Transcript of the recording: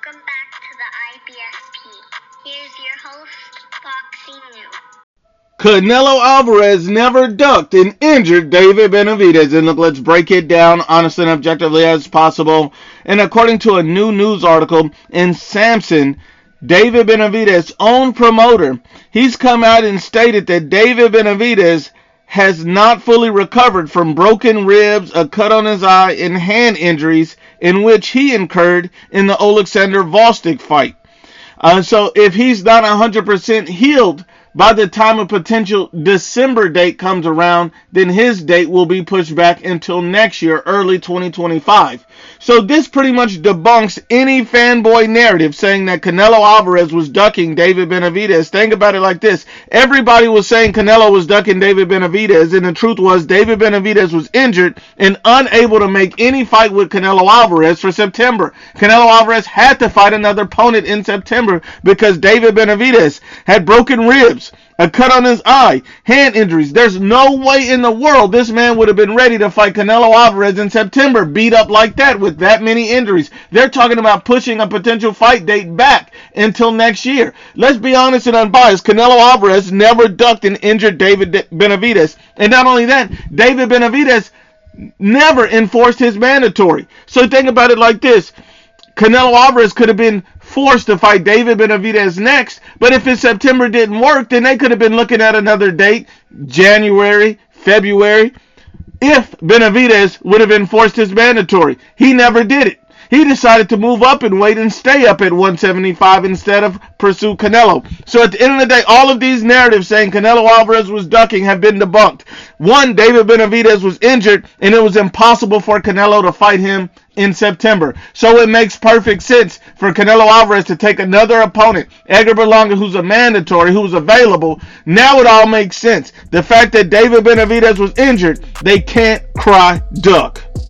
Welcome back to the IBSP. Here's your host, Foxy New. Canelo Alvarez never ducked and injured David Benavidez. And look, let's break it down honestly and objectively as possible. And according to a new news article in Samson, David Benavidez's own promoter, he's come out and stated that David Benavidez has not fully recovered from broken ribs, a cut on his eye, and hand injuries in which he incurred in the Alexander Volstik fight. So if he's not 100% healed by the time a potential December date comes around, then his date will be pushed back until next year, early 2025. So this pretty much debunks any fanboy narrative saying that Canelo Alvarez was ducking David Benavidez. Think about it like this. Everybody was saying Canelo was ducking David Benavidez, and the truth was David Benavidez was injured and unable to make any fight with Canelo Alvarez for September. Canelo Alvarez had to fight another opponent in September because David Benavidez had broken ribs, a cut on his eye, hand injuries. There's no way in the world this man would have been ready to fight Canelo Alvarez in September, beat up like that with that many injuries. They're talking about pushing a potential fight date back until next year. Let's be honest and unbiased. Canelo Alvarez never ducked and injured David Benavidez. And not only that, David Benavidez never enforced his mandatory. So think about it like this. Canelo Alvarez could have been forced to fight David Benavidez next, but if his September didn't work, then they could have been looking at another date, January, February, if Benavidez would have enforced his mandatory. He never did it. He decided to move up in weight and stay up at 175 instead of pursue Canelo. So at the end of the day, all of these narratives saying Canelo Alvarez was ducking have been debunked. One, David Benavidez was injured, and it was impossible for Canelo to fight him in September. So it makes perfect sense for Canelo Alvarez to take another opponent, Edgar Berlanga, who's a mandatory, who's available. Now it all makes sense. The fact that David Benavidez was injured, they can't cry duck.